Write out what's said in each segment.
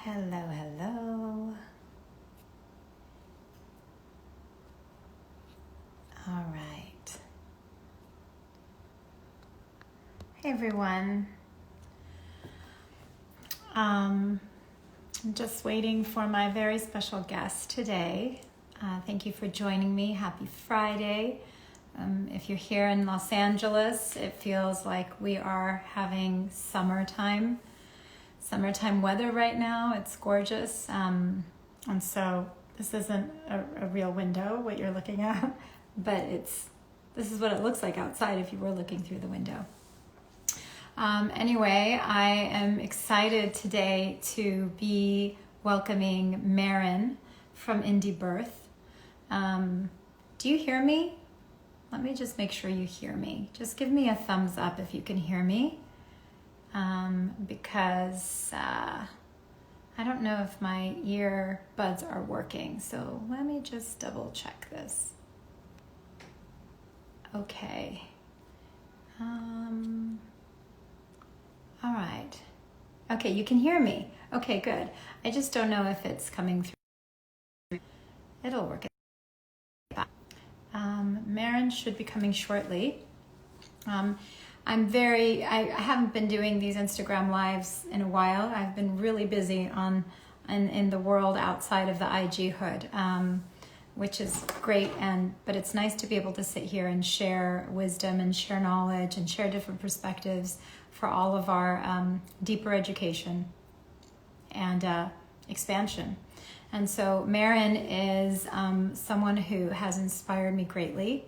Hello, hello. All right. Hey, everyone. I'm just waiting for my very special guest today. Thank you for joining me. Happy Friday. If you're here in Los Angeles, it feels like we are having summertime weather right now. It's gorgeous. And so this isn't a real window, what you're looking at, but this is what it looks like outside if you were looking through the window. Anyway, I am excited today to be welcoming Maryn from Birth. Do you hear me? Let me just make sure you hear me. Just give me a thumbs up if you can hear me. Because I don't know if my earbuds are working. So let me just double check this. Okay. All right. Okay, you can hear me. Okay, good. I just don't know if it's coming through. It'll work. Maryn should be coming shortly. I haven't been doing these Instagram lives in a while. I've been really busy in the world outside of the IG hood, which is great. But it's nice to be able to sit here and share wisdom and share knowledge and share different perspectives for all of our deeper education and expansion. And so Maryn is someone who has inspired me greatly.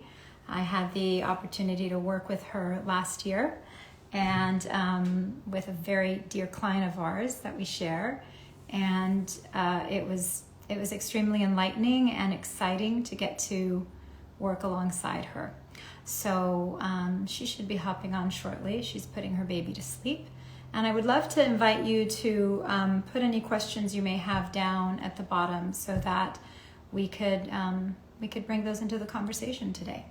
I had the opportunity to work with her last year and with a very dear client of ours that we share. And it was extremely enlightening and exciting to get to work alongside her. So she should be hopping on shortly. She's putting her baby to sleep. And I would love to invite you to put any questions you may have down at the bottom so that we could bring those into the conversation today.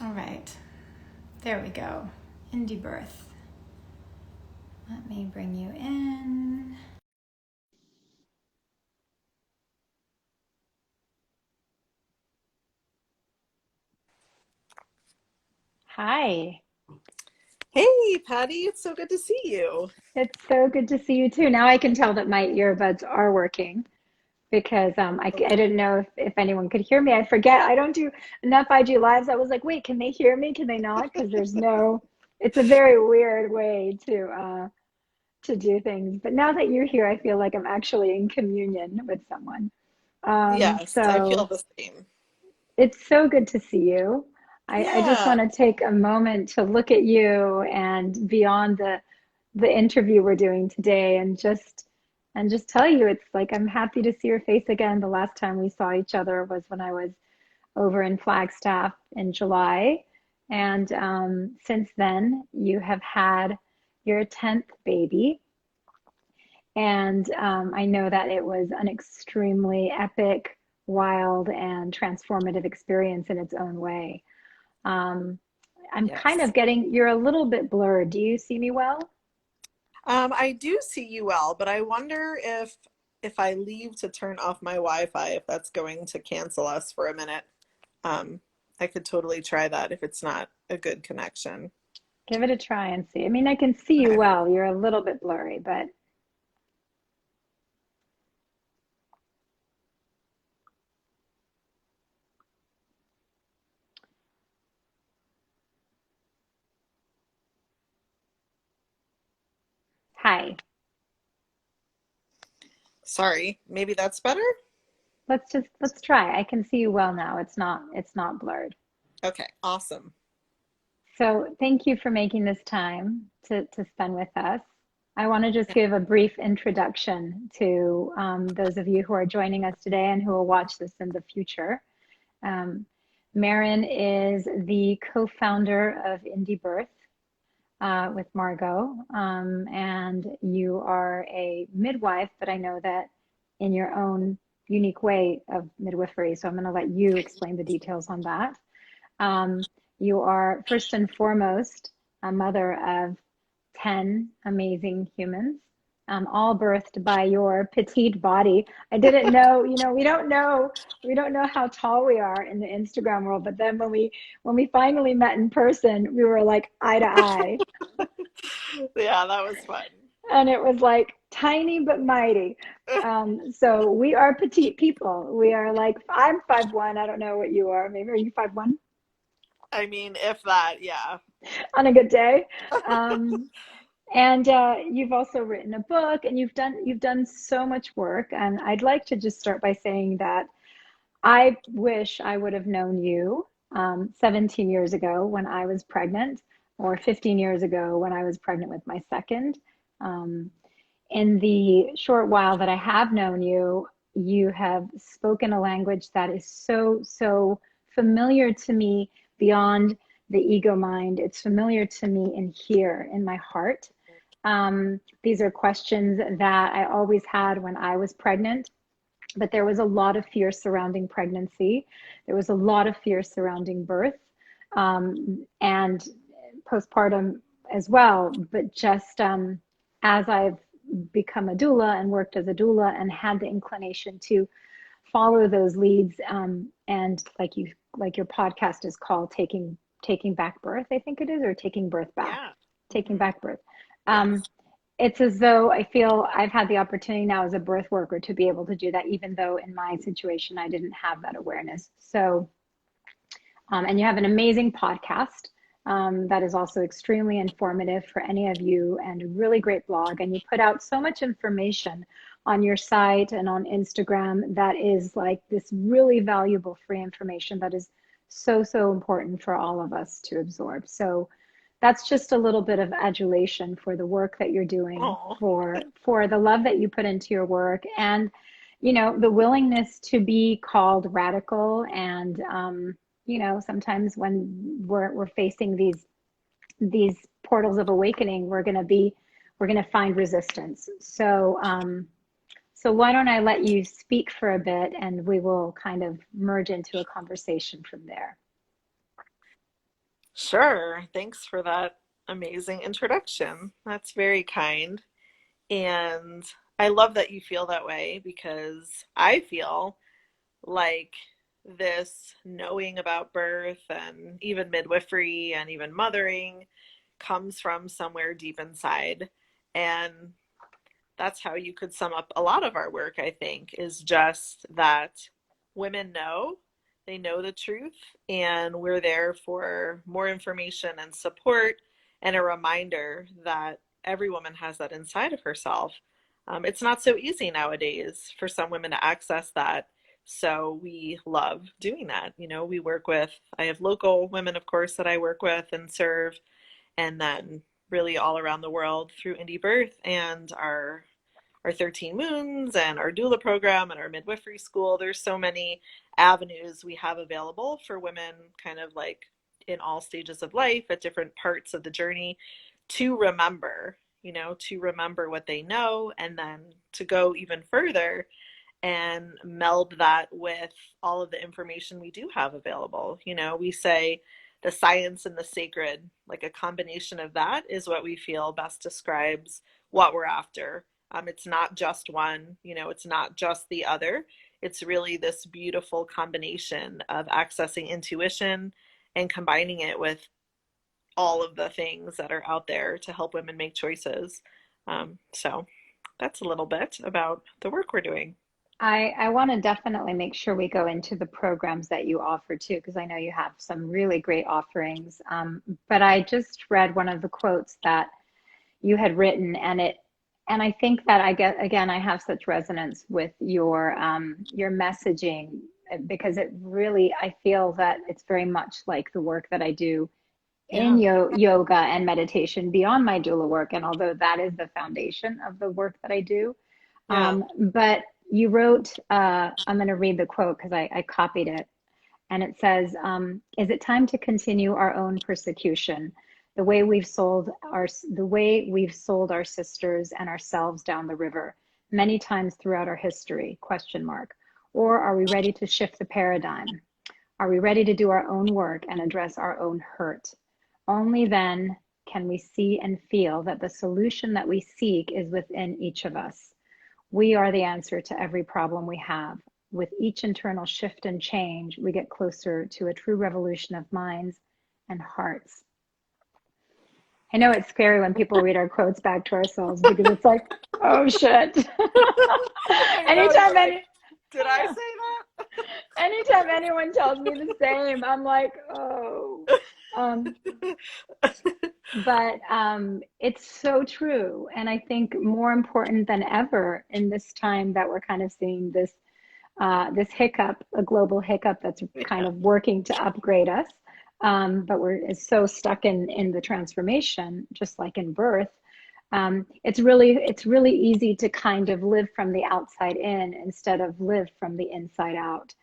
All right, there we go. Birth. Let me bring you in. Hi. Hey, Patti, it's so good to see you. It's so good to see you too. Now I can tell that my earbuds are working because I didn't know if anyone could hear me. I forget. I don't do enough IG lives. I was like, wait, can they hear me? Can they not? Because it's a very weird way to do things. But now that you're here, I feel like I'm actually in communion with someone. Yes, I feel So the same. it's so good to see you. I just Yeah, want to take a moment to look at you and beyond the interview we're doing today and just tell you it's like I'm happy to see your face again. The last time we saw each other was when I was over in Flagstaff in July. And since then, you have had your 10th baby. And I know that it was an extremely epic, wild, and transformative experience in its own way. Um, I'm kind yes. of you're a little bit blurred. Do you see me well? I do see you well, but I wonder if I leave to turn off my Wi-Fi, if that's going to cancel us for a minute. Um, I could totally try that if it's not a good connection. Give it a try and see. I mean, I can see you Okay. well. You're a little bit blurry, but hi. Sorry, maybe that's better? Let's try. I can see you well now. It's not blurred. Okay, awesome. So thank you for making this time to spend with us. I want to just give a brief introduction to those of you who are joining us today and who will watch this in the future. Um, Maryn is the co-founder of Birth with Margot, and you are a midwife, but I know that in your own unique way of midwifery. So I'm going to let you explain the details on that. Um, you are first and foremost a mother of 10 amazing humans, all birthed by your petite body. I didn't know, we don't know how tall we are in the Instagram world, but then when we finally met in person, we were like eye to eye. Yeah, that was fun. And it was like tiny but mighty. So we are petite people. We are like, I'm 5'1". I don't know what you are. Maybe are you 5'1"? I mean, if that, yeah. On a good day. Um, and you've also written a book, and you've done so much work. And I'd like to just start by saying that I wish I would have known you 17 years ago when I was pregnant, or 15 years ago when I was pregnant with my second. Um, in the short while that I have known you, you have spoken a language that is so, so familiar to me beyond the ego mind. It's familiar to me in here, in my heart. These are questions that I always had when I was pregnant, but there was a lot of fear surrounding pregnancy. There was a lot of fear surrounding birth, and postpartum as well. But just as I've become a doula and worked as a doula and had the inclination to follow those leads, and like your podcast is called taking back birth, I think it is, or taking birth back, Yeah. taking Hmm. back birth. Yes. It's as though I feel I've had the opportunity now as a birth worker to be able to do that, even though in my situation I didn't have that awareness. So, and you have an amazing podcast that is also extremely informative for any of you, and a really great blog. And you put out so much information on your site and on Instagram that is like this really valuable free information that is so, so important for all of us to absorb. So that's just a little bit of adulation for the work that you're doing, Oh, for the love that you put into your work, and the willingness to be called radical. And sometimes when we're facing these portals of awakening, we're gonna find resistance. So why don't I let you speak for a bit, and we will kind of merge into a conversation from there. sure. Thanks for that amazing introduction. That's very kind. And I love that you feel that way, because I feel like this knowing about birth and even midwifery and even mothering comes from somewhere deep inside. And that's how you could sum up a lot of our work, I think, is just that women know, they know the truth, and we're there for more information and support, and a reminder that every woman has that inside of herself. It's not so easy nowadays for some women to access that. So we love doing that. I have local women, of course, that I work with and serve, and then really all around the world through Indie Birth and our 13 Moons and our doula program and our midwifery school. There's so many avenues we have available for women, kind of like in all stages of life at different parts of the journey, to remember, to remember what they know, and then to go even further and meld that with all of the information we do have available. We say the science and the sacred, like a combination of that is what we feel best describes what we're after. It's not just one, it's not just the other. It's really this beautiful combination of accessing intuition and combining it with all of the things that are out there to help women make choices. So that's a little bit about the work we're doing. I want to definitely make sure we go into the programs that you offer too, because I know you have some really great offerings. But I just read one of the quotes that you had written, and I think that I get, again, I have such resonance with your messaging, because it really, I feel that it's very much like the work that I do in Yeah. yoga and meditation beyond my doula work. And although that is the foundation of the work that I do, Yeah. but you wrote, I'm going to read the quote because I copied it. And it says, is it time to continue our own persecution, the way we've sold our sisters and ourselves down the river many times throughout our history, question mark. Or are we ready to shift the paradigm? Are we ready to do our own work and address our own hurt? Only then can we see and feel that the solution that we seek is within each of us. We are the answer to every problem we have. With each internal shift and change, we get closer to a true revolution of minds and hearts. I know it's scary when people read our quotes back to ourselves because it's like, oh shit. Anytime did I say that? Anytime anyone tells me the same, I'm like, oh. But it's so true. And I think more important than ever in this time that we're kind of seeing this hiccup, a global hiccup that's kind of working to upgrade us. But we're so stuck in the transformation, just like in birth. It's really easy to kind of live from the outside in instead of live from the inside out.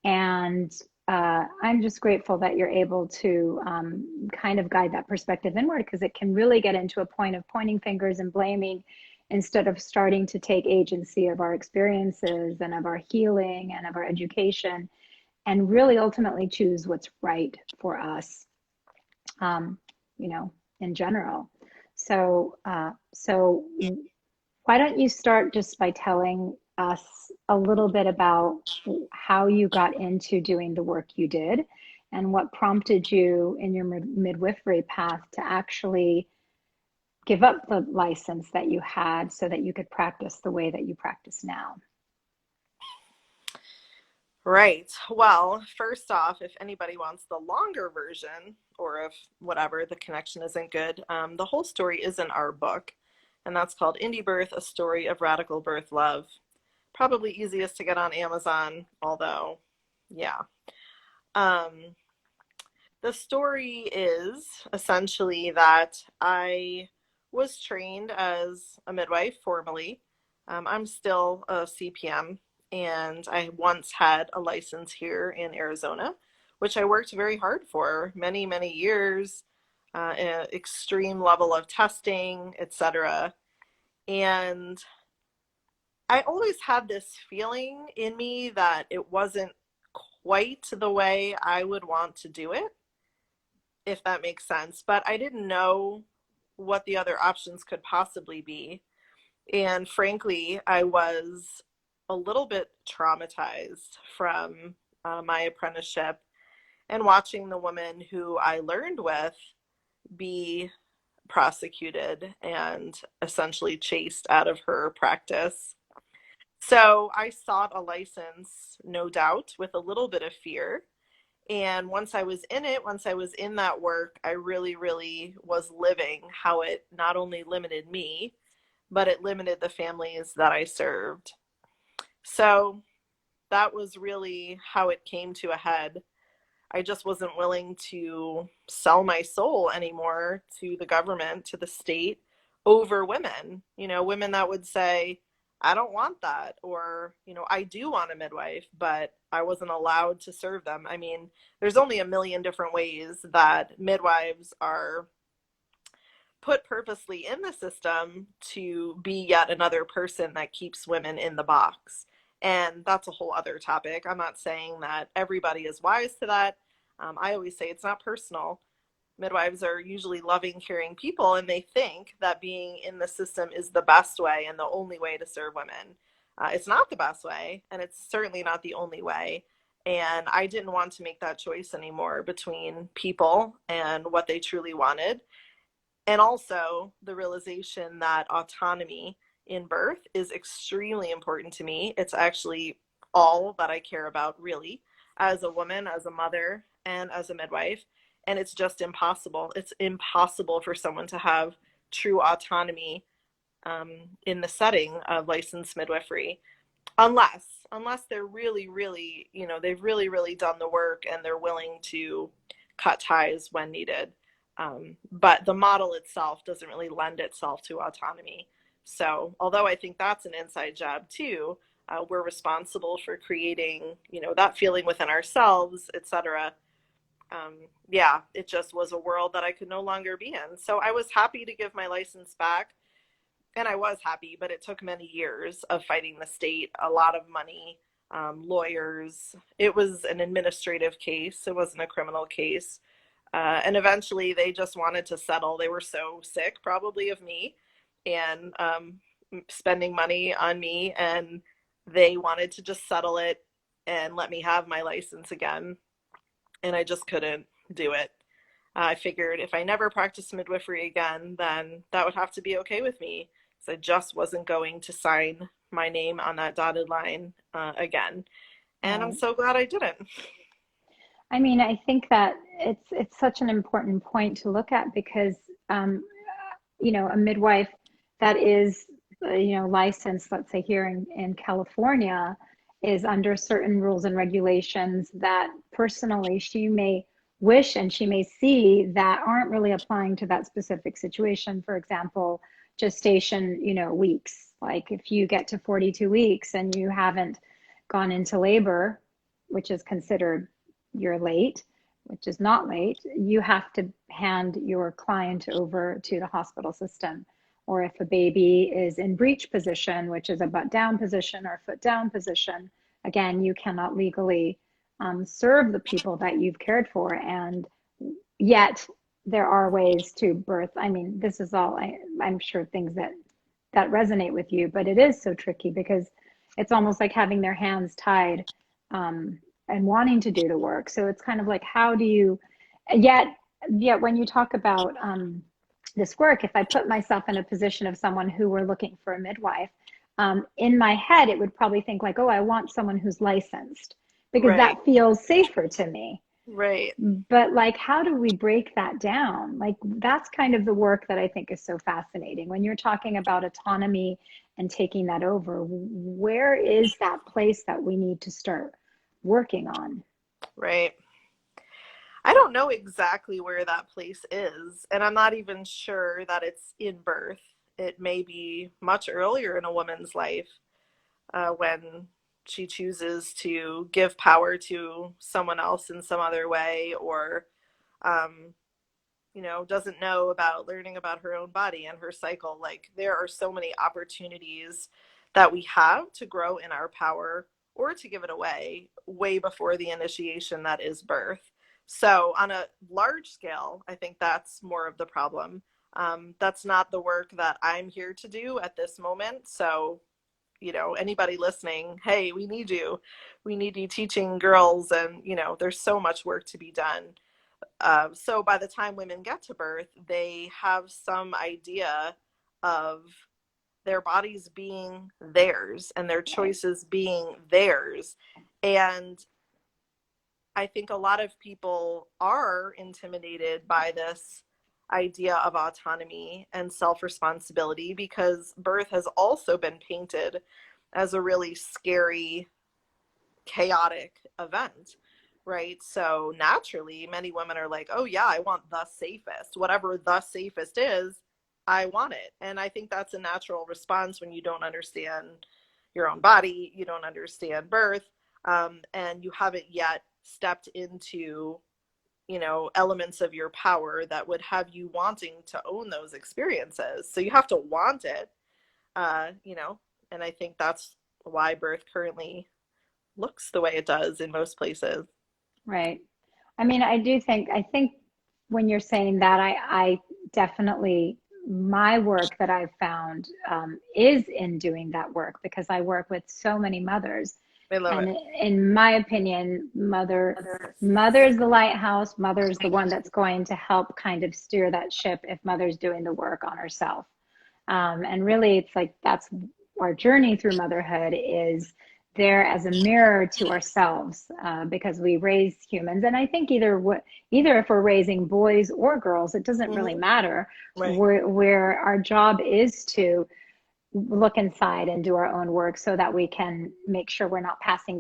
And I'm just grateful that you're able to kind of guide that perspective inward, because it can really get into a point of pointing fingers and blaming instead of starting to take agency of our experiences and of our healing and of our education, and really ultimately choose what's right for us, in general. So why don't you start just by telling us a little bit about how you got into doing the work you did and what prompted you in your midwifery path to actually give up the license that you had so that you could practice the way that you practice now. Right. Well, first off, if anybody wants the longer version, or if whatever, the connection isn't good, the whole story is in our book, and that's called Indie Birth, A Story of Radical Birth Love. Probably easiest to get on Amazon, although, yeah. The story is essentially that I was trained as a midwife formally. I'm still a CPM. And I once had a license here in Arizona, which I worked very hard for many, many years, extreme level of testing, etc. And I always had this feeling in me that it wasn't quite the way I would want to do it, if that makes sense. But I didn't know what the other options could possibly be. And frankly, I was a little bit traumatized from my apprenticeship and watching the woman who I learned with be prosecuted and essentially chased out of her practice. So I sought a license, no doubt, with a little bit of fear. And once I was in it, once I was in that work, I really, really was living how it not only limited me, but it limited the families that I served. So that was really how it came to a head. I just wasn't willing to sell my soul anymore to the government, to the state, over women. Women that would say, I don't want that, or, I do want a midwife, but I wasn't allowed to serve them. I mean, there's only a million different ways that midwives are put purposely in the system to be yet another person that keeps women in the box. And that's a whole other topic. I'm not saying that everybody is wise to that. I always say it's not personal. Midwives are usually loving, caring people, and they think that being in the system is the best way and the only way to serve women. It's not the best way, and it's certainly not the only way. And I didn't want to make that choice anymore between people and what they truly wanted. And also the realization that autonomy in birth is extremely important to me. It's actually all that I care about, really, as a woman, as a mother, and as a midwife. And it's just impossible. It's impossible for someone to have true autonomy in the setting of licensed midwifery, unless they're really, really, they've really, really done the work and they're willing to cut ties when needed. But the model itself doesn't really lend itself to autonomy. So although I think that's an inside job too, we're responsible for creating, that feeling within ourselves, etc. Yeah, it just was a world that I could no longer be in. So I was happy to give my license back, and I was happy, but it took many years of fighting the state, a lot of money, lawyers. It was an administrative case. It wasn't a criminal case. And eventually they just wanted to settle. They were so sick, probably, of me and spending money on me. And they wanted to just settle it and let me have my license again. And I just couldn't do it. I figured if I never practiced midwifery again, then that would have to be okay with me, because I just wasn't going to sign my name on that dotted line again. And I'm Right. so glad I didn't. I mean, I think that it's such an important point to look at because um, a midwife that is licensed, let's say here in California, is under certain rules and regulations that personally she may wish and she may see that aren't really applying to that specific situation. For example, gestation, weeks. Like if you get to 42 weeks and you haven't gone into labor, which is considered you're late, which is not late, you have to hand your client over to the hospital system. Or if a baby is in breech position, which is a butt down position or foot down position, again, you cannot legally serve the people that you've cared for. And yet there are ways to birth. I mean, this is all, I'm sure things that resonate with you, but it is so tricky because it's almost like having their hands tied and wanting to do the work. So it's kind of like, how do you, yet when you talk about this work, if I put myself in a position of someone who were looking for a midwife, in my head, it would probably think like, oh, I want someone who's licensed because Right, that feels safer to me. right. But like, how do we break that down? Like, that's kind of the work that I think is so fascinating. When you're talking about autonomy and taking that over, where is that place that we need to start working on? Right. I don't know exactly where that place is, and I'm not even sure that it's in birth. It may be much earlier in a woman's life when she chooses to give power to someone else in some other way, or um, doesn't know about learning about her own body and her cycle. Like, there are so many opportunities that we have to grow in our power or to give it away way before the initiation that is birth. So, on a large scale, I think that's more of the problem. That's not the work that I'm here to do at this moment. So, anybody listening, hey, we need you. We need you teaching girls, and, there's so much work to be done. So by the time women get to birth, they have some idea of their bodies being theirs and their Right. choices being theirs. And I think a lot of people are intimidated by this idea of autonomy and self-responsibility because birth has also been painted as a really scary, chaotic event, right? So naturally, many women are like, oh, yeah, I want the safest. Whatever the safest is, I want it. And I think that's a natural response when you don't understand your own body, you don't understand birth, and you haven't yet stepped into, elements of your power that would have you wanting to own those experiences. So you have to want it, and I think that's why birth currently looks the way it does in most places. Right. I mean, I think when you're saying that, I definitely, my work that I've found is in doing that work because I work with so many mothers. I love And it. in my opinion, mother's the lighthouse, mother's the one that's going to help kind of steer that ship if mother's doing the work on herself. And really, it's like that's our journey through motherhood is there as a mirror to ourselves because we raise humans. And I think either if we're raising boys or girls, it doesn't really Mm-hmm. matter. Right. Where our job is to look inside and do our own work so that we can make sure we're not passing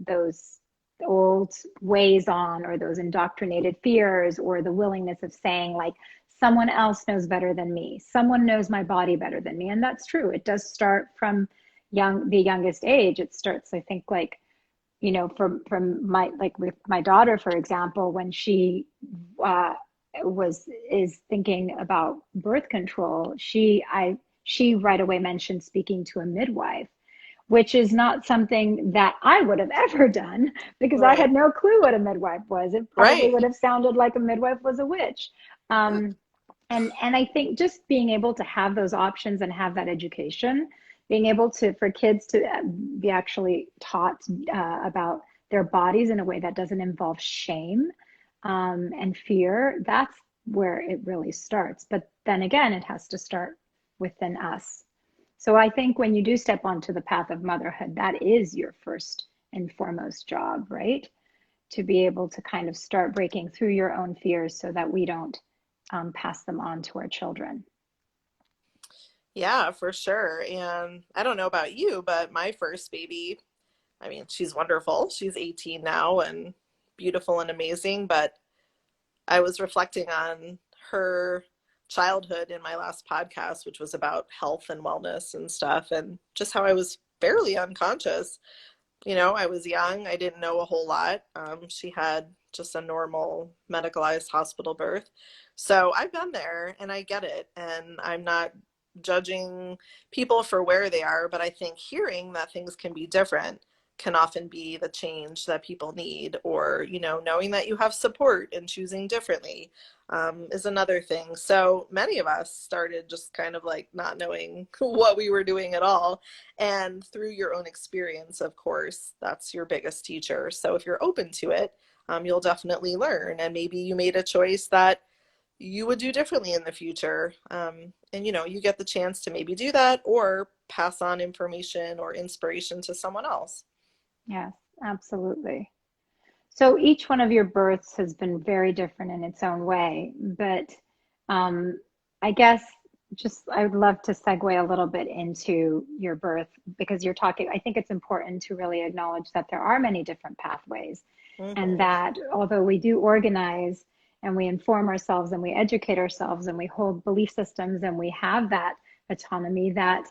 those old ways on or those indoctrinated fears or the willingness of saying like someone else knows better than me, someone knows my body better than me. And that's true, it does start from the youngest age. It starts, I think, like from my, like with my daughter, for example, when she uh, is thinking about birth control, she right away mentioned speaking to a midwife, which is not something that I would have ever done because I Right. had no clue what a midwife was. It probably Right. would have sounded like a midwife was a witch. Um, and I think just being able to have those options and have that education, being able to for kids to be actually taught about their bodies in a way that doesn't involve shame and fear, that's where it really starts. But then again, it has to start within us. So I think when you do step onto the path of motherhood, that is your first and foremost job, right? To be able to kind of start breaking through your own fears so that we don't pass them on to our children. Yeah, for sure. And I don't know about you, but my first baby, I mean, she's wonderful. She's 18 now and beautiful and amazing, but I was reflecting on her childhood in my last podcast, which was about health and wellness and stuff, and just how I was fairly unconscious. I was young, I didn't know a whole lot. She had just a normal medicalized hospital birth. So I've been there and I get it. And I'm not judging people for where they are, but I think hearing that things can be different can often be the change that people need, or knowing that you have support and choosing differently is another thing. So many of us started just kind of like not knowing what we were doing at all, and through your own experience, of course, that's your biggest teacher. So if you're open to it, you'll definitely learn, and maybe you made a choice that you would do differently in the future. And you get the chance to maybe do that or pass on information or inspiration to someone else. Yes, absolutely. So each one of your births has been very different in its own way, but um, I guess just I would love to segue a little bit into your birth because you're talking, I think it's important to really acknowledge that there are many different pathways, and Mm-hmm. that although we do organize and we inform ourselves and we educate ourselves and we hold belief systems and we have that autonomy, that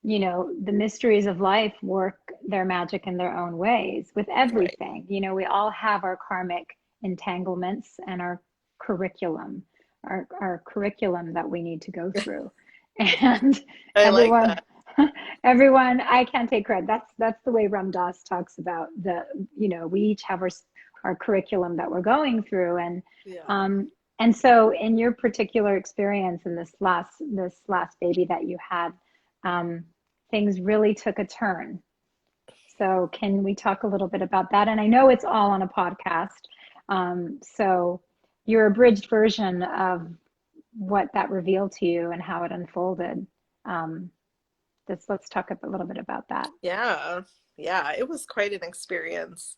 the mysteries of life work their magic in their own ways with Right. everything. We all have our karmic entanglements and our curriculum, our curriculum that we need to go through. And I like everyone, that. everyone, I can't take credit. That's the way Ram Dass talks about we each have our curriculum that we're going through. Yeah. And so in your particular experience in this last baby that you had, um, things really took a turn. So, can we talk a little bit about that? And I know it's all on a podcast. So, your abridged version of what that revealed to you and how it unfolded. Um, let's talk a little bit about that. Yeah. Yeah. It was quite an experience.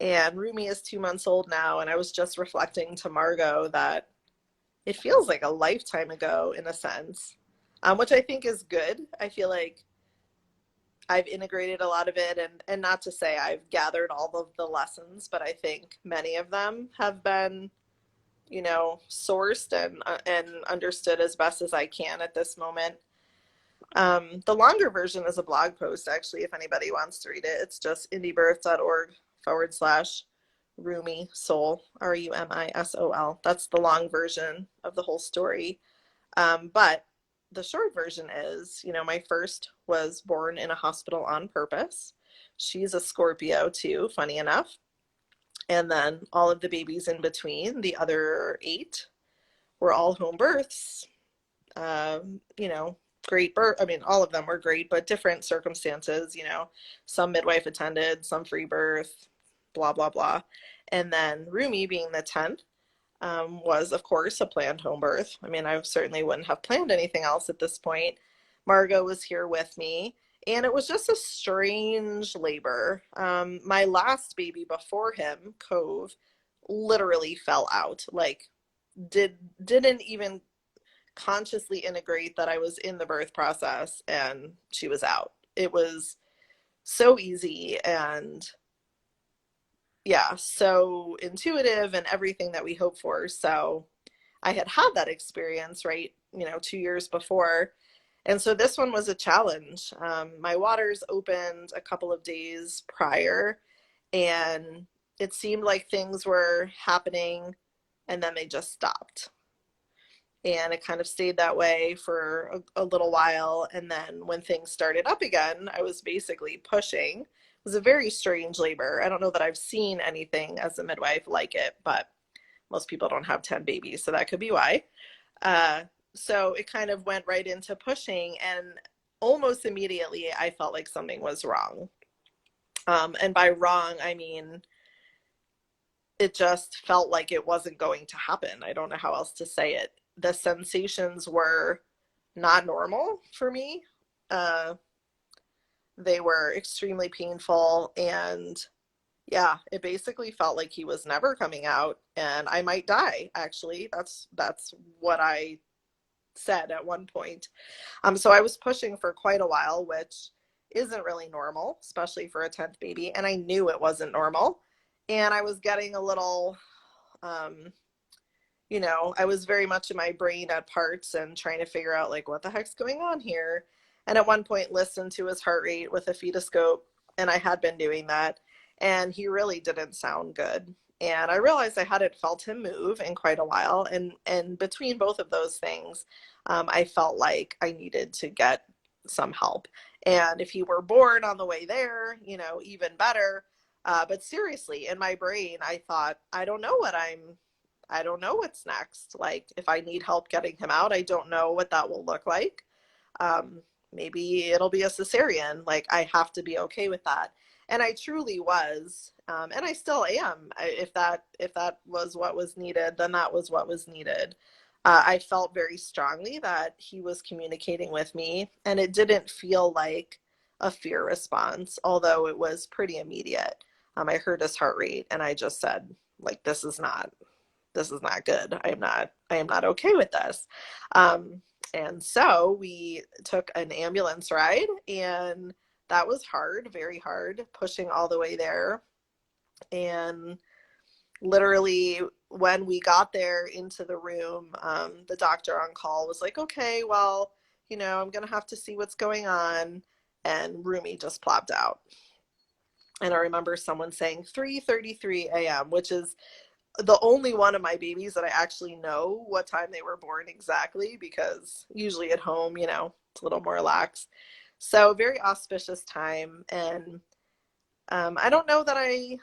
And Rumi is 2 months old now. And I was just reflecting to Margot that it feels like a lifetime ago in a sense, which I think is good. I feel like I've integrated a lot of it, and not to say I've gathered all of the lessons, but I think many of them have been, sourced and understood as best as I can at this moment. The longer version is a blog post, actually, if anybody wants to read it. It's just indiebirth.org/Rumi Soul, RUMISOL. That's the long version of the whole story. But the short version is, my first was born in a hospital on purpose. She's a Scorpio too, funny enough. And then all of the babies in between, the other 8, were all home births. Great birth. I mean, all of them were great, but different circumstances, some midwife attended, some free birth, blah, blah, blah. And then Rumi, being the 10th, was, of course, a planned home birth. I mean, I certainly wouldn't have planned anything else at this point. Margot was here with me, and it was just a strange labor. My last baby before him, Cove, literally fell out. Like, didn't even consciously integrate that I was in the birth process, and she was out. It was so easy and yeah, so intuitive and everything that we hope for. So I had that experience, right, 2 years before. And so this one was a challenge. My waters opened a couple of days prior, and it seemed like things were happening, and then they just stopped. and it kind of stayed that way for a little while. And then when things started up again, I was basically pushing. It was a very strange labor. I don't know that I've seen anything as a midwife like it, but most people don't have 10 babies, so that could be why. So it kind of went right into pushing, and almost immediately I felt like something was wrong. And by wrong, I mean, it just felt like it wasn't going to happen. I don't know how else to say it. The sensations were not normal for me. They were extremely painful, and yeah, it basically felt like he was never coming out and I might die, actually. That's what I said at one point. So I was pushing for quite a while, which isn't really normal, especially for a 10th baby, and I knew it wasn't normal. And I was getting a little I was very much in my brain at parts and trying to figure out like what the heck's going on here. And at one point listened to his heart rate with a fetoscope, and I had been doing that, and he really didn't sound good. And I realized I hadn't felt him move in quite a while, and between both of those things, I felt like I needed to get some help. And if he were born on the way there, even better. But seriously, in my brain, I thought, I don't know what's next. Like, if I need help getting him out, I don't know what that will look like. Maybe it'll be a cesarean. Like, I have to be okay with that. And I truly was, and I still am. If that was what was needed, then that was what was needed. I felt very strongly that he was communicating with me, and it didn't feel like a fear response, although it was pretty immediate. I heard his heart rate, and I just said, like, this is not good. I am not okay with this. And so we took an ambulance ride, and that was hard, very hard, pushing all the way there. And literally when we got there into the room, the doctor on call was like, okay, well, I'm going to have to see what's going on. And Rumi just plopped out. And I remember someone saying 3:33 a.m., which is the only one of my babies that I actually know what time they were born exactly, because usually at home, it's a little more relaxed. So very auspicious time. And I don't know that I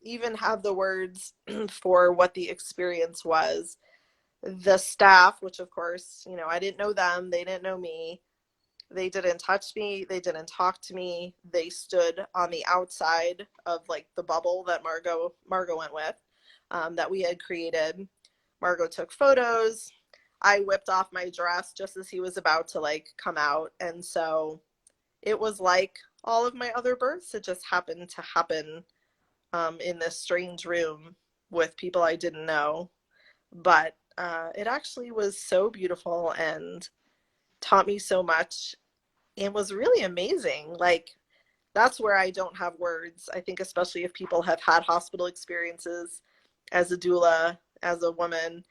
even have the words for what the experience was. The staff, which of course, I didn't know them, they didn't know me. They didn't touch me. They didn't talk to me. They stood on the outside of like the bubble that Margot went with, that we had created. Margot took photos. I whipped off my dress just as he was about to like come out. And so it was like all of my other births. It just happened to happen in this strange room with people I didn't know. But it actually was so beautiful and taught me so much and was really amazing. Like, that's where I don't have words. I think especially if people have had hospital experiences as a doula, as a woman,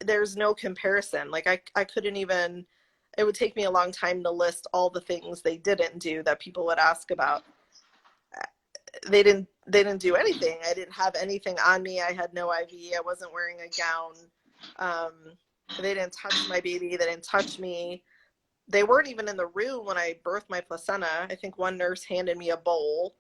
there's no comparison. Like, I couldn't even, it would take me a long time to list all the things they didn't do that people would ask about. They didn't do anything. I didn't have anything on me. I had no IV. I wasn't wearing a gown. They didn't touch my baby. They didn't touch me. They weren't even in the room when I birthed my placenta. I think one nurse handed me a bowl.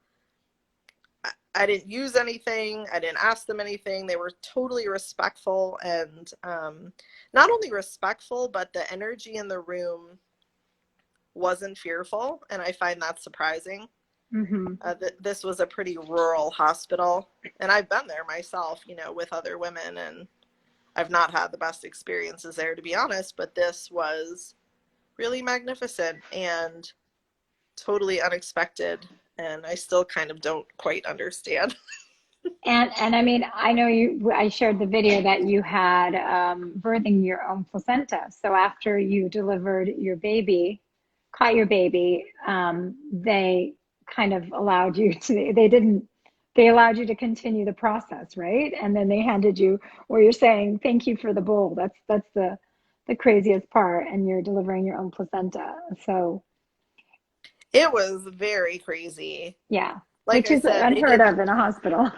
I didn't use anything. I didn't ask them anything. They were totally respectful, and not only respectful, but the energy in the room wasn't fearful, and I find that surprising. Mm-hmm. This was a pretty rural hospital, and I've been there myself, with other women, and I've not had the best experiences there, to be honest, but this was really magnificent and totally unexpected, and I still kind of don't quite understand. And I mean, I know I shared the video that you had birthing your own placenta. So after you delivered your baby, caught your baby, they kind of allowed you to, they allowed you to continue the process, right? And then they handed you, where you're saying, thank you for the bowl. That's the craziest part. And you're delivering your own placenta. So it was very crazy. Yeah. Like Which is unheard of in a hospital.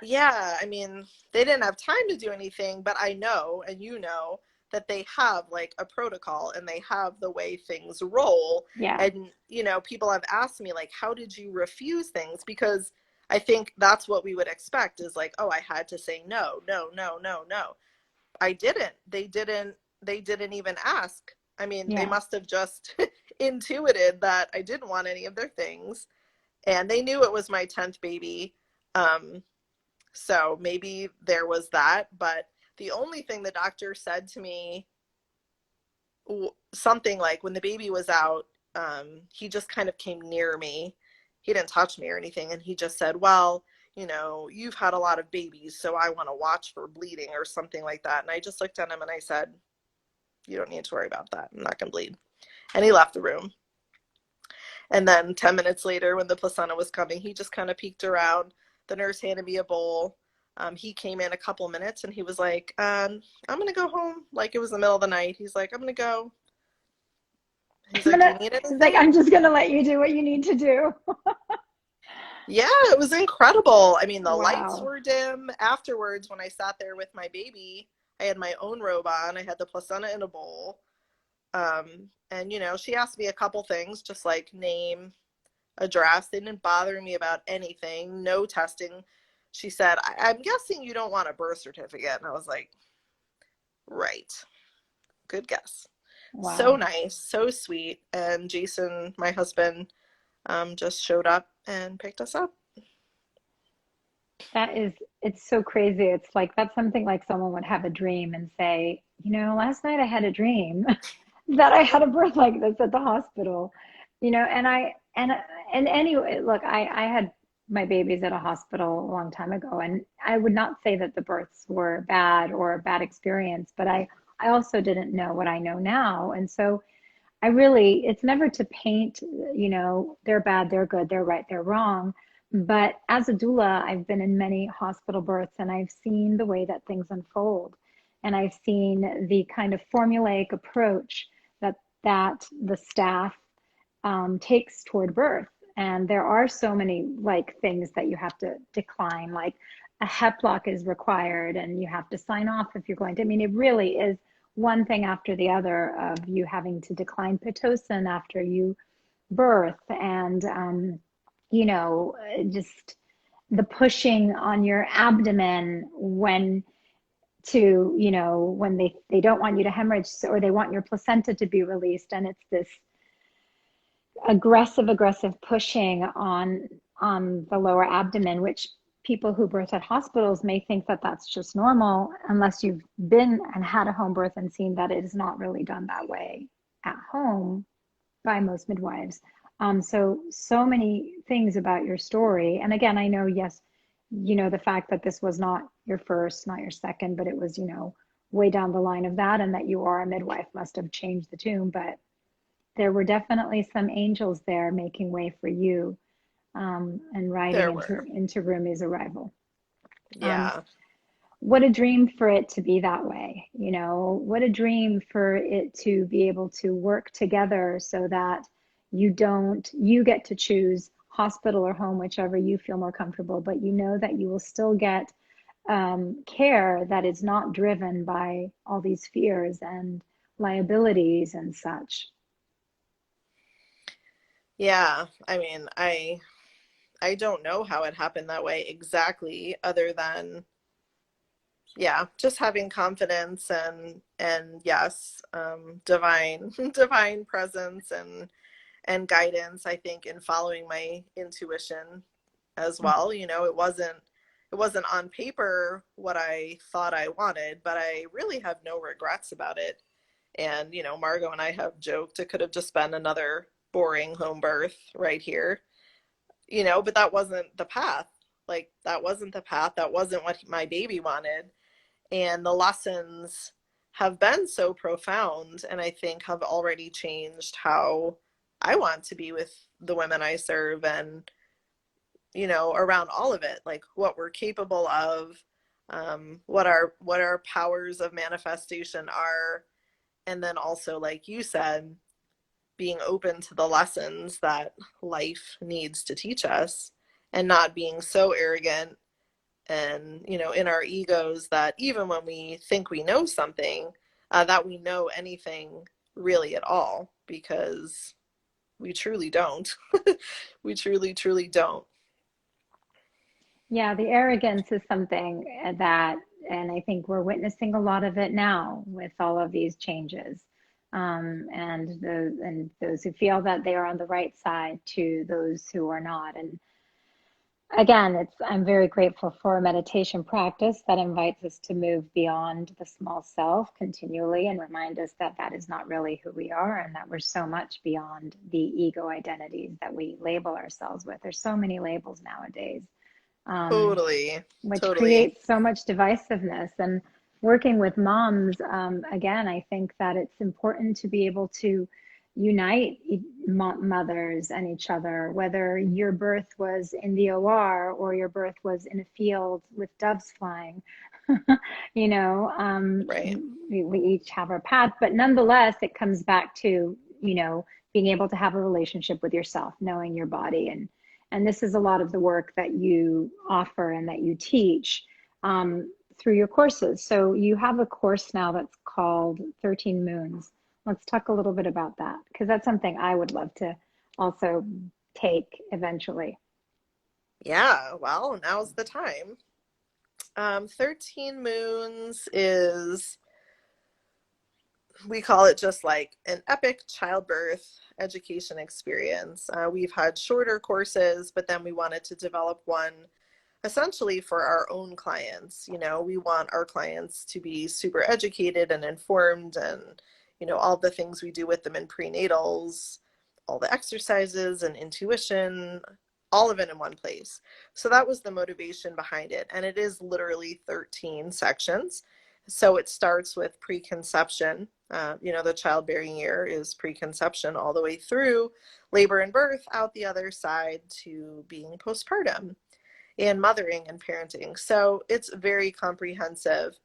Yeah, I mean, they didn't have time to do anything, but I know, and you know, that they have like a protocol and they have the way things roll. Yeah. And, you know, people have asked me, like, how did you refuse things? Because I think that's what we would expect is like, oh, I had to say no, no, no, no, no. I didn't. They didn't even ask. I mean, they Yeah. must have just intuited that I didn't want any of their things. And they knew it was my 10th baby. Um, so maybe there was that, but the only thing the doctor said to me, something like when the baby was out, he just kind of came near me. He didn't touch me or anything. And he just said, well, you know, you've had a lot of babies, so I want to watch for bleeding or something like that. And I just looked at him and I said, you don't need to worry about that. I'm not going to bleed. And he left the room. And then 10 minutes later, when the placenta was coming, he just kind of peeked around. The nurse handed me a bowl. He came in a couple minutes and he was like, I'm going to go home. Like it was the middle of the night. He's like, I'm going to go. He's like, do you need It's like, anything? I'm just gonna let you do what you need to do. Yeah, it was incredible. I mean, the lights Wow. were dim. Afterwards, when I sat there with my baby, I had my own robe on. I had the placenta in a bowl. And, you know, she asked me a couple things, just like name, address. They didn't bother me about anything. No testing. She said, I'm guessing you don't want a birth certificate. And I was like, right. Good guess. So Wow. nice, so sweet. And Jason, my husband, just showed up and picked us up. That is, it's so crazy. It's like that's something like someone would have a dream and say, you know, last night I had a dream that I had a birth like this at the hospital, you know, and anyway, look, I had my babies at a hospital a long time ago, and I would not say that the births were bad or a bad experience, but I also didn't know what I know now. And so I really, it's never to paint, you know, they're bad, they're good, they're right, they're wrong. But as a doula, I've been in many hospital births and I've seen the way that things unfold. And I've seen the kind of formulaic approach that the staff takes toward birth. And there are so many like things that you have to decline, like a HEP block is required and you have to sign off if you're going to. I mean, it really is one thing after the other of you having to decline Pitocin after you birth and, you know, just the pushing on your abdomen when to, you know, when they don't want you to hemorrhage or they want your placenta to be released. And it's this aggressive pushing on the lower abdomen, which people who birth at hospitals may think that that's just normal unless you've been and had a home birth and seen that it is not really done that way at home by most midwives. So many things about your story. And again, I know, yes, you know, the fact that this was not your first, not your second, but it was, you know, way down the line of that, and that you are a midwife must have changed the tune. But there were definitely some angels there making way for you, and riding There were. into Rumi's arrival. Um, Yeah. what a dream for it to be that way, you know, what a dream for it to be able to work together so that you get to choose hospital or home, whichever you feel more comfortable, but you know that you will still get care that is not driven by all these fears and liabilities and such. Yeah. I mean, I don't know how it happened that way exactly, other than yeah, just having confidence and yes, divine divine presence and guidance, I think, in following my intuition as well. You know, it wasn't on paper what I thought I wanted, but I really have no regrets about it. And, you know, Margot and I have joked it could have just been another boring home birth right here, you know, but that wasn't the path. Like, that wasn't the path. That wasn't what my baby wanted. And the lessons have been so profound, and I think have already changed how I want to be with the women I serve, and you know, around all of it, like what we're capable of, what our powers of manifestation are, and then also, like you said, being open to the lessons that life needs to teach us, and not being so arrogant and, in our egos, that even when we think we know something, that we know anything really at all, because we truly don't. We truly, truly don't. Yeah, the arrogance is something that, and I think we're witnessing a lot of it now with all of these changes. And those who feel that they are on the right side to those who are not. And again, I'm very grateful for a meditation practice that invites us to move beyond the small self continually and remind us that that is not really who we are, and that we're so much beyond the ego identities that we label ourselves with. There's so many labels nowadays, Totally. which Totally. creates so much divisiveness. And working with moms, again, I think that it's important to be able to unite mothers and each other, whether your birth was in the OR or your birth was in a field with doves flying. You know, Right. we each have our path, but nonetheless, it comes back to, being able to have a relationship with yourself, knowing your body. And this is a lot of the work that you offer and that you teach through your courses. So you have a course now that's called 13 Moons. Let's talk a little bit about that, because that's something I would love to also take eventually. Yeah, well, now's the time. 13 Moons is, we call it just like an epic childbirth education experience. We've had shorter courses, but then we wanted to develop one essentially for our own clients. We want our clients to be super educated and informed, and, all the things we do with them in prenatals, all the exercises and intuition, all of it in one place. So that was the motivation behind it. And it is literally 13 sections. So it starts with preconception. The childbearing year is preconception all the way through labor and birth, out the other side to being postpartum and mothering and parenting. So it's very comprehensive.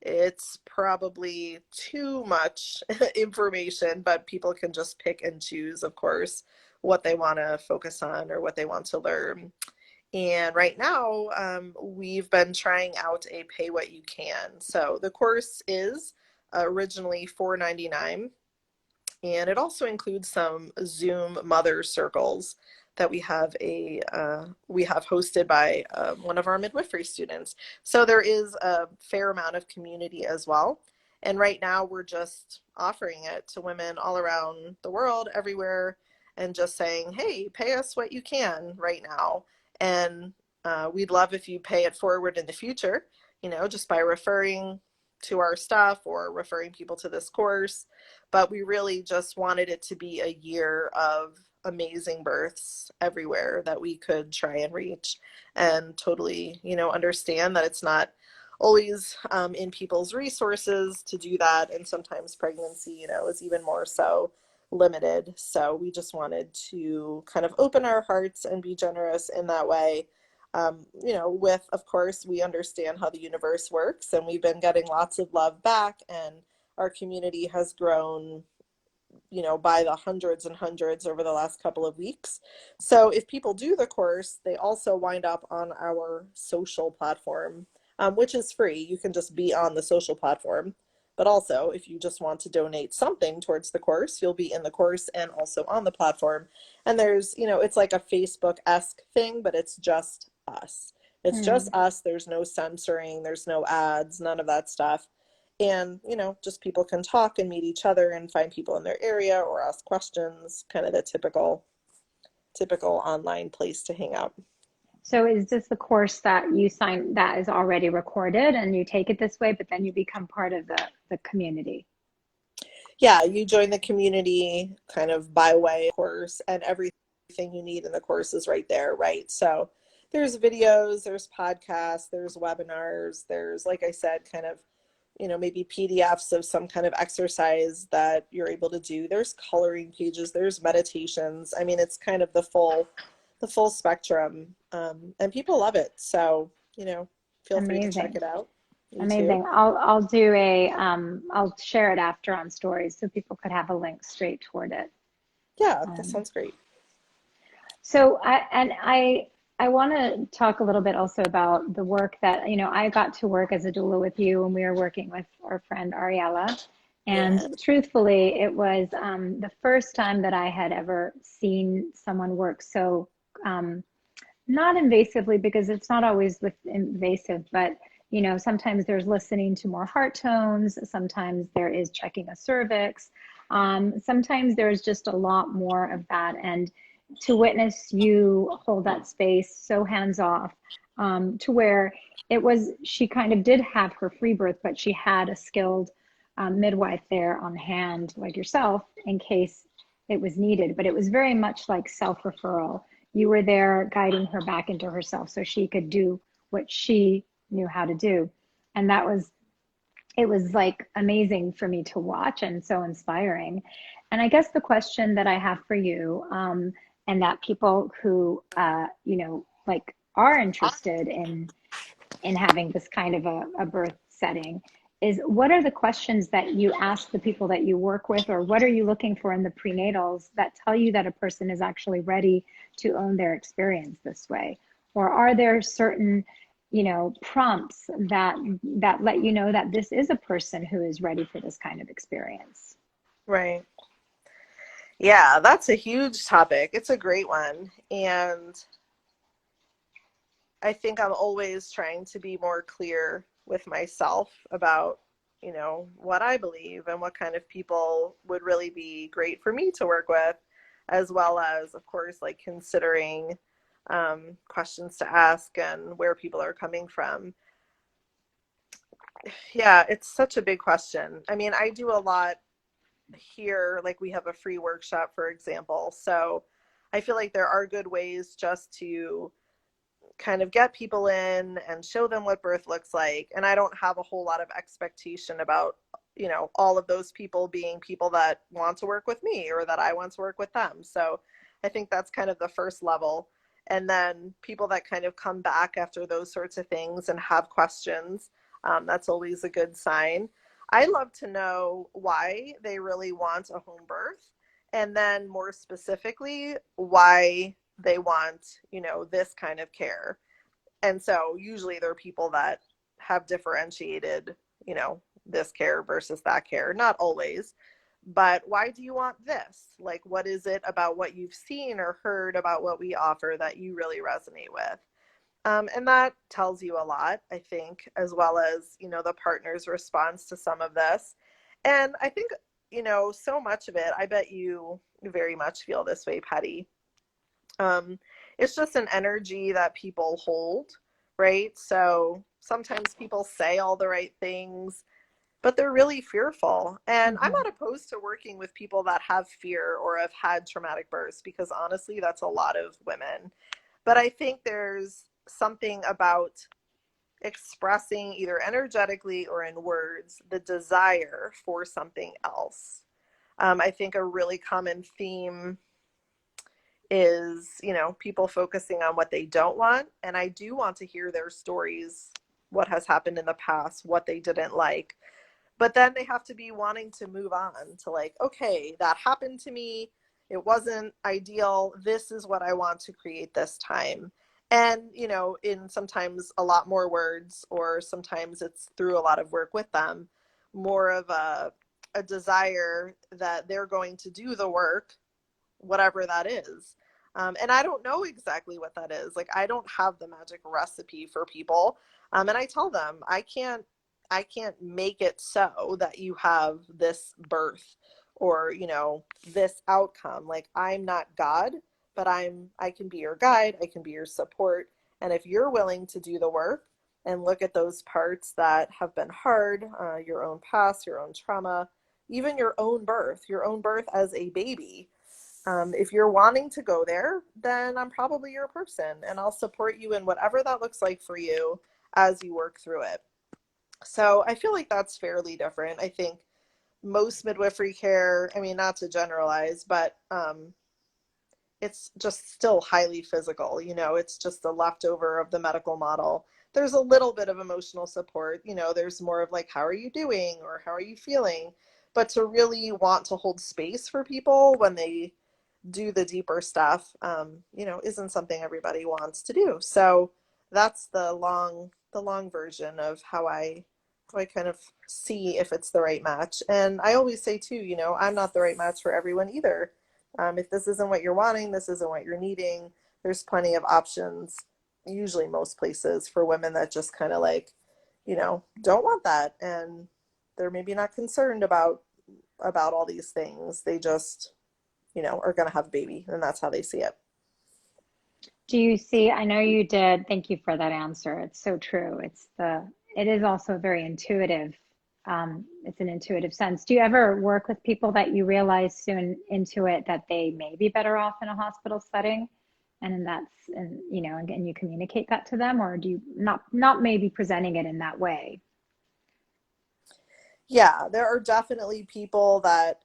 It's probably too much information, but people can just pick and choose, of course, what they want to focus on or what they want to learn. And right now, we've been trying out a pay what you can. So the course is originally $4.99, and it also includes some Zoom mother circles that we have hosted by one of our midwifery students. So there is a fair amount of community as well. And right now we're just offering it to women all around the world, everywhere, and just saying, hey, pay us what you can right now. And we'd love if you pay it forward in the future, just by referring to our stuff or referring people to this course. But we really just wanted it to be a year of amazing births everywhere that we could try and reach, and totally, understand that it's not always in people's resources to do that. And sometimes pregnancy, is even more so limited. So we just wanted to kind of open our hearts and be generous in that way. With, of course, we understand how the universe works, and we've been getting lots of love back, and our community has grown, by the hundreds and hundreds over the last couple of weeks. So if people do the course, they also wind up on our social platform, which is free. You can just be on the social platform. But also, if you just want to donate something towards the course, you'll be in the course and also on the platform. And there's, it's like a Facebook-esque thing, but it's just us. It's just Hmm. us. There's no censoring, there's no ads, none of that stuff. And, just people can talk and meet each other and find people in their area or ask questions, kind of the typical online place to hang out. So is this the course that you sign that is already recorded and you take it this way, but then you become part of the community? Yeah, you join the community kind of by way of course, and everything you need in the course is right there, right? So there's videos, there's podcasts, there's webinars, there's, like I said, kind of, maybe PDFs of some kind of exercise that you're able to do. There's coloring pages, there's meditations. I mean, it's kind of the full spectrum. And people love it. So, feel free to check Amazing. it out. You too. Amazing. I'll do I'll share it after on stories so people could have a link straight toward it. Yeah, that Um, sounds great. so I I want to talk a little bit also about the work that, I got to work as a doula with you when we were working with our friend Ariella. Yeah. And truthfully, it was the first time that I had ever seen someone work so not invasively, because it's not always with invasive, but sometimes there's listening to more heart tones, sometimes there is checking a cervix, sometimes there's just a lot more of that. And to witness you hold that space so hands off, to where she kind of did have her free birth, but she had a skilled midwife there on hand, like yourself, in case it was needed. But it was very much like self-referral. You were there guiding her back into herself so she could do what she knew how to do. And it was like amazing for me to watch and so inspiring. And I guess the question that I have for you, and that people who, like are interested in having this kind of a birth setting, is what are the questions that you ask the people that you work with, or what are you looking for in the prenatals that tell you that a person is actually ready to own their experience this way? Or are there certain, prompts that let you know that this is a person who is ready for this kind of experience? Right. Yeah, that's a huge topic. It's a great one. And I think I'm always trying to be more clear with myself about, what I believe and what kind of people would really be great for me to work with, as well as, of course, like considering questions to ask and where people are coming from. Yeah, it's such a big question. I mean, I do a lot here, like we have a free workshop, for example. So I feel like there are good ways just to kind of get people in and show them what birth looks like. And I don't have a whole lot of expectation about, all of those people being people that want to work with me or that I want to work with them. So I think that's kind of the first level. And then people that kind of come back after those sorts of things and have questions, that's always a good sign. I love to know why they really want a home birth, and then more specifically, why they want, this kind of care. And so usually there are people that have differentiated, this care versus that care. Not always, but why do you want this? Like, what is it about what you've seen or heard about what we offer that you really resonate with? And that tells you a lot, I think, as well as, the partner's response to some of this. And I think, so much of it, I bet you very much feel this way, Patti. It's just an energy that people hold, right? So sometimes people say all the right things, but they're really fearful. And I'm not opposed to working with people that have fear or have had traumatic births, because honestly, that's a lot of women. But I think there's something about expressing either energetically or in words the desire for something else. I think a really common theme is, people focusing on what they don't want. And I do want to hear their stories, what has happened in the past, what they didn't like. But then they have to be wanting to move on to like, okay, that happened to me. It wasn't ideal. This is what I want to create this time. And, in sometimes a lot more words, or sometimes it's through a lot of work with them, more of a desire that they're going to do the work, whatever that is. And I don't know exactly what that is. Like, I don't have the magic recipe for people. And I tell them, I can't make it so that you have this birth or, this outcome. Like, I'm not God, but I can be your guide. I can be your support. And if you're willing to do the work and look at those parts that have been hard, your own past, your own trauma, even your own birth as a baby, if you're wanting to go there, then I'm probably your person, and I'll support you in whatever that looks like for you as you work through it. So I feel like that's fairly different. I think most midwifery care, I mean, not to generalize, but it's just still highly physical. It's just the leftover of the medical model. There's a little bit of emotional support. There's more of like, how are you doing, or how are you feeling? But to really want to hold space for people when they do the deeper stuff, isn't something everybody wants to do. So that's the long version of how I kind of see if it's the right match. And I always say too, I'm not the right match for everyone either. If this isn't what you're wanting, this isn't what you're needing, there's plenty of options, usually most places, for women that just kind of like, don't want that. And they're maybe not concerned about all these things. They just, are going to have a baby, and that's how they see it. Do you see, I know you did, thank you for that answer. It's so true. It is also very intuitive. It's an intuitive sense. Do you ever work with people that you realize soon into it that they may be better off in a hospital setting? And you communicate that to them, or do you not maybe presenting it in that way? Yeah, there are definitely people that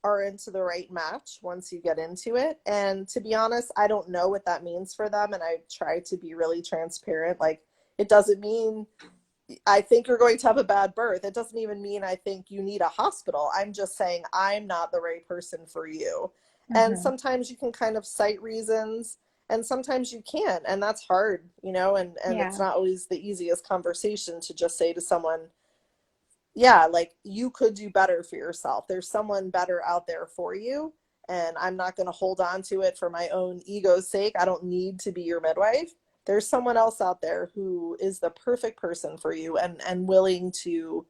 are into the right match once you get into it. And to be honest, I don't know what that means for them. And I try to be really transparent. Like, it doesn't mean I think you're going to have a bad birth. It doesn't even mean I think you need a hospital. I'm just saying I'm not the right person for you. And Hmm. sometimes you can kind of cite reasons, and sometimes you can't. And that's hard, and it's Yeah. not always the easiest conversation to just say to someone, yeah, like, you could do better for yourself. There's someone better out there for you. And I'm not going to hold on to it for my own ego's sake. I don't need to be your midwife. There's someone else out there who is the perfect person for you, and willing to,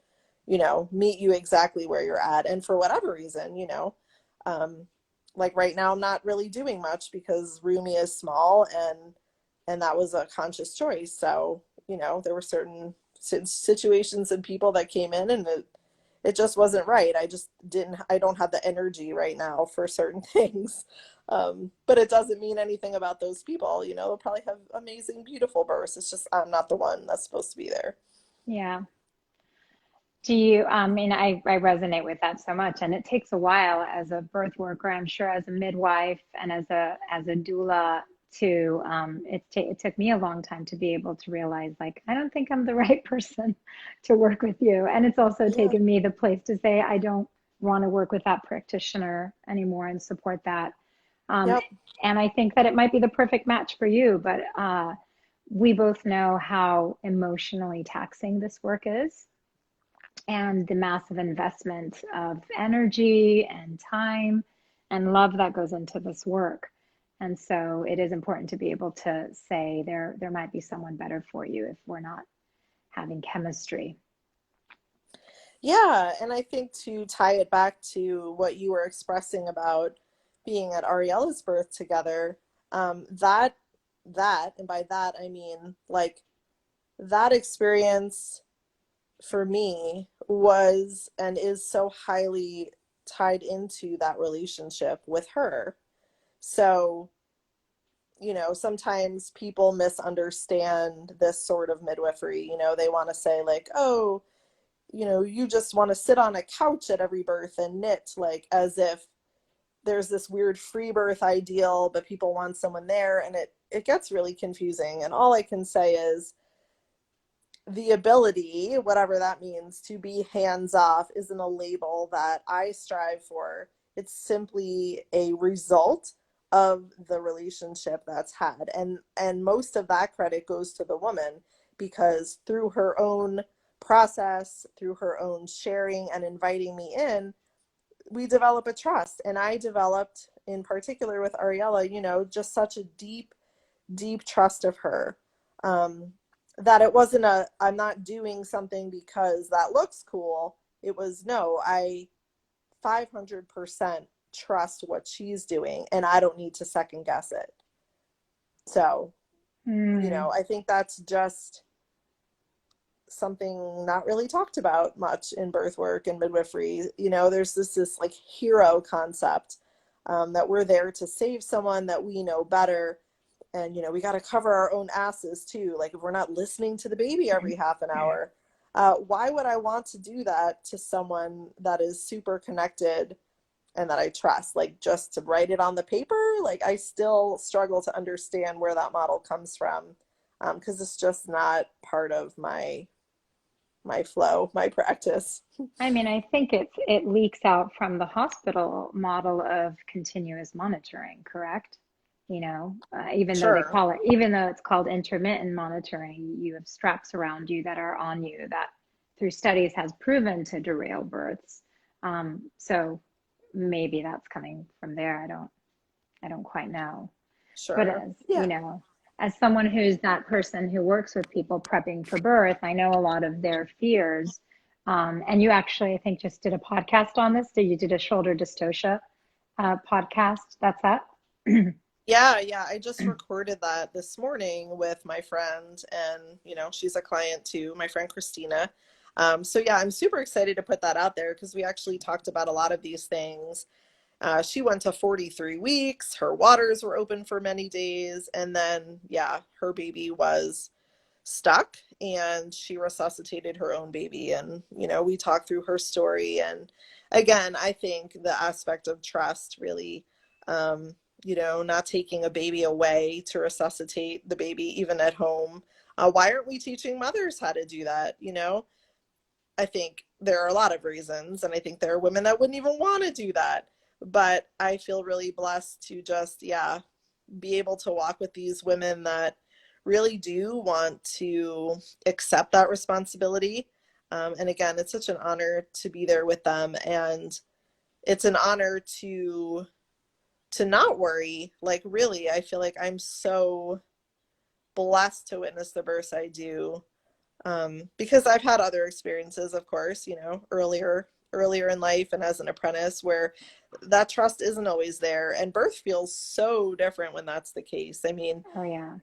meet you exactly where you're at. And for whatever reason, um, like right now, I'm not really doing much because Rumi is small, and that was a conscious choice. So, there were certain situations and people that came in, and it just wasn't right. I don't have the energy right now for certain things. But it doesn't mean anything about those people. They'll probably have amazing, beautiful births. It's just I'm not the one that's supposed to be there. Yeah. Do you, I resonate with that so much, and it takes a while as a birth worker, I'm sure, as a midwife and as a doula to, it took me a long time to be able to realize, like, I don't think I'm the right person to work with you. And it's also Yeah. taken me the place to say, I don't want to work with that practitioner anymore and support that. Um, Yep. and I think that it might be the perfect match for you, but we both know how emotionally taxing this work is, and the massive investment of energy and time and love that goes into this work. And so it is important to be able to say there might be someone better for you if we're not having chemistry. Yeah, and I think to tie it back to what you were expressing about being at Ariella's birth together, that, and by that I mean, like, that experience for me was and is so highly tied into that relationship with her. So, sometimes people misunderstand this sort of midwifery. They want to say, like, oh, you just want to sit on a couch at every birth and knit, like, as if there's this weird free birth ideal, but people want someone there. And it gets really confusing. And all I can say is the ability, whatever that means, to be hands off isn't a label that I strive for. It's simply a result of the relationship that's had. And most of that credit goes to the woman, because through her own process, through her own sharing and inviting me in, we develop a trust. And I developed, in particular with Ariella, just such a deep, deep trust of her, that it wasn't I'm not doing something because that looks cool. It was, no, I 500% trust what she's doing, and I don't need to second guess it. So, Mm, I think that's just something not really talked about much in birth work and midwifery. There's this like hero concept, that we're there to save someone that we know better. And we got to cover our own asses too. Like, if we're not listening to the baby every half an hour, why would I want to do that to someone that is super connected and that I trust? Like, just to write it on the paper? Like, I still struggle to understand where that model comes from, because it's just not part of my my flow, my practice. I mean, I think it leaks out from the hospital model of continuous monitoring, correct? Even though Sure. even though it's called intermittent monitoring, you have straps around you that are on you that through studies has proven to derail births. So maybe that's coming from there. I don't quite know. But Sure. as Yeah. as someone who's that person who works with people prepping for birth, I know a lot of their fears. And you actually, I think, just did a podcast on this. You did a shoulder dystocia podcast. That's that. Yeah, I just recorded that this morning with my friend, and she's a client too, my friend Christina. So yeah, I'm super excited to put that out there because we actually talked about a lot of these things. She went to 43 weeks, her waters were open for many days, and then yeah, her baby was stuck and she resuscitated her own baby. And we talked through her story, and again, I think the aspect of trust really, not taking a baby away to resuscitate the baby even at home. Why aren't we teaching mothers how to do that? I think there are a lot of reasons, and I think there are women that wouldn't even want to do that, but I feel really blessed to just be able to walk with these women that really do want to accept that responsibility. And again, it's such an honor to be there with them, and it's an honor to not worry. Like, really, I feel like I'm so blessed to witness the births I do, because I've had other experiences, of course, earlier in life and as an apprentice, where that trust isn't always there, and birth feels so different when that's the case. I mean, Oh yeah,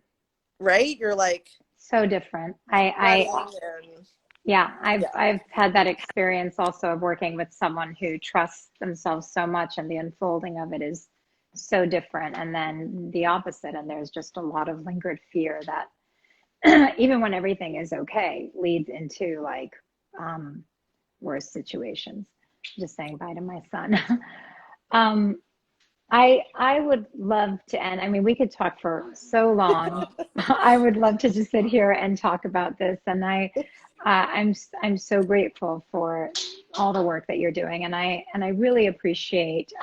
right? You're like so different. sweating and Yeah, yeah, I've had that experience also of working with someone who trusts themselves so much, and the unfolding of it is so different. And then the opposite, and there's just a lot of lingered fear that even when everything is okay, leads into like worse situations. Just saying bye to my son. um, I would love to end. I mean, we could talk for so long. I would love to just sit here and talk about this, and I'm so grateful for all the work that you're doing, and I really appreciate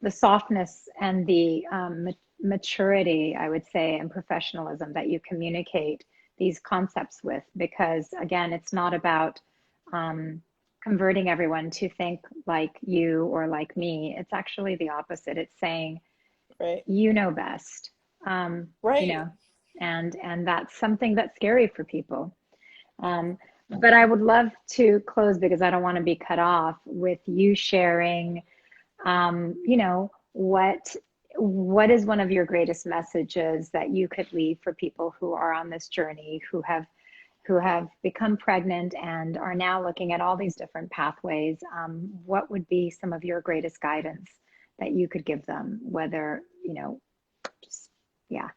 the softness and the maturity, I would say, and professionalism that you communicate these concepts with, because again, it's not about converting everyone to think like you or like me. It's actually the opposite. It's saying, right, you know best, you right. know, and that's something that's scary for people. Um, but I would love to close, because I don't want to be cut off, with you sharing, what is one of your greatest messages that you could leave for people who are on this journey, who have become pregnant and are now looking at all these different pathways. What would be some of your greatest guidance that you could give them? Whether, just, yeah.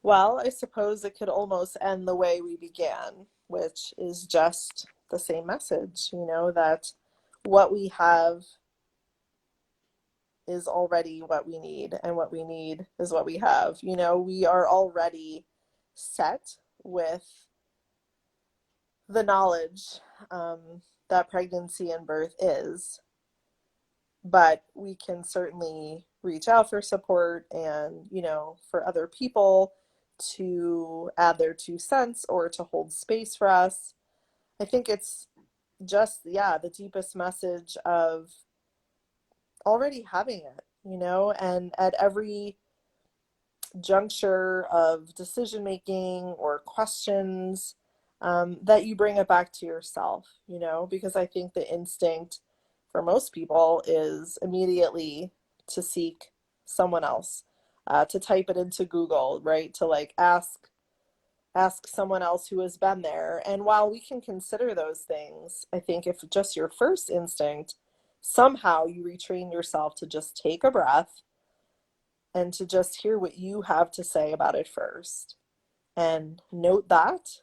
Well, I suppose it could almost end the way we began, which is just the same message, that what we have is already what we need, and what we need is what we have. We are already set with the knowledge that pregnancy and birth is, but we can certainly reach out for support and, for other people to add their 2 cents or to hold space for us. I think it's just, the deepest message of already having it, and at every juncture of decision making or questions, that you bring it back to yourself, because I think the instinct for most people is immediately to seek someone else, to type it into Google, right? To like ask someone else who has been there. And while we can consider those things, I think if just your first instinct, somehow you retrain yourself to just take a breath and to just hear what you have to say about it first, and note that,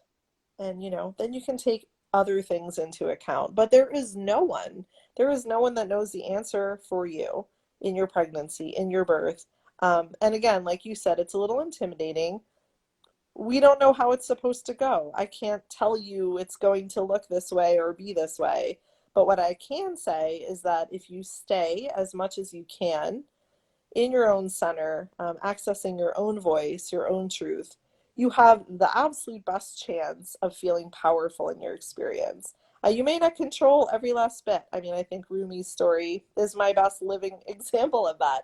and then you can take other things into account. But there is no one that knows the answer for you in your pregnancy, in your birth. And again, like you said, it's a little intimidating. We don't know how it's supposed to go. I can't tell you it's going to look this way or be this way. But what I can say is that if you stay as much as you can in your own center, accessing your own voice, your own truth, you have the absolute best chance of feeling powerful in your experience. You may not control every last bit. I mean, I think Rumi's story is my best living example of that.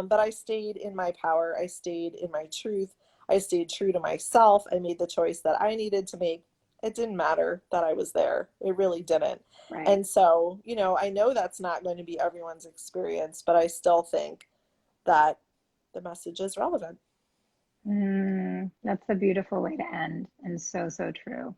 But I stayed in my power. I stayed in my truth. I stayed true to myself. I made the choice that I needed to make. It didn't matter that I was there. It really didn't. Right. And so, I know that's not going to be everyone's experience, but I still think that the message is relevant. That's a beautiful way to end, and so, so true.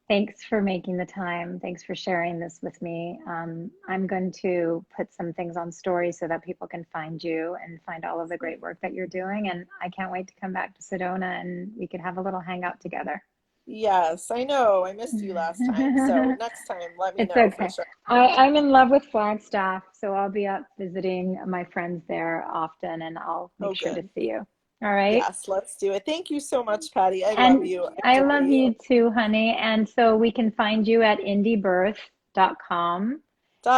Thanks for making the time. Thanks for sharing this with me. I'm going to put some things on stories so that people can find you and find all of the great work that you're doing. And I can't wait to come back to Sedona and we could have a little hangout together. Yes, I know. I missed you last time. So next time, let me It's know for okay. sure. I'm in love with Flagstaff, so I'll be up visiting my friends there often and I'll make Oh, sure to good. see you. All right. Yes, let's do it. Thank you so much, Patty. I love And you. I I adore love you. you too, honey. And so we can find you at indiebirth.com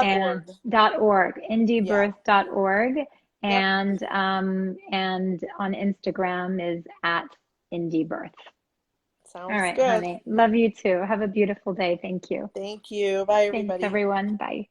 and .org. .org, Yeah, indiebirth.org. yep. And on Instagram is at indiebirth. All Sounds right, good. honey. Love you too. Have a beautiful day. Thank you. Thank you. Bye, Thanks, everybody. everyone. Bye.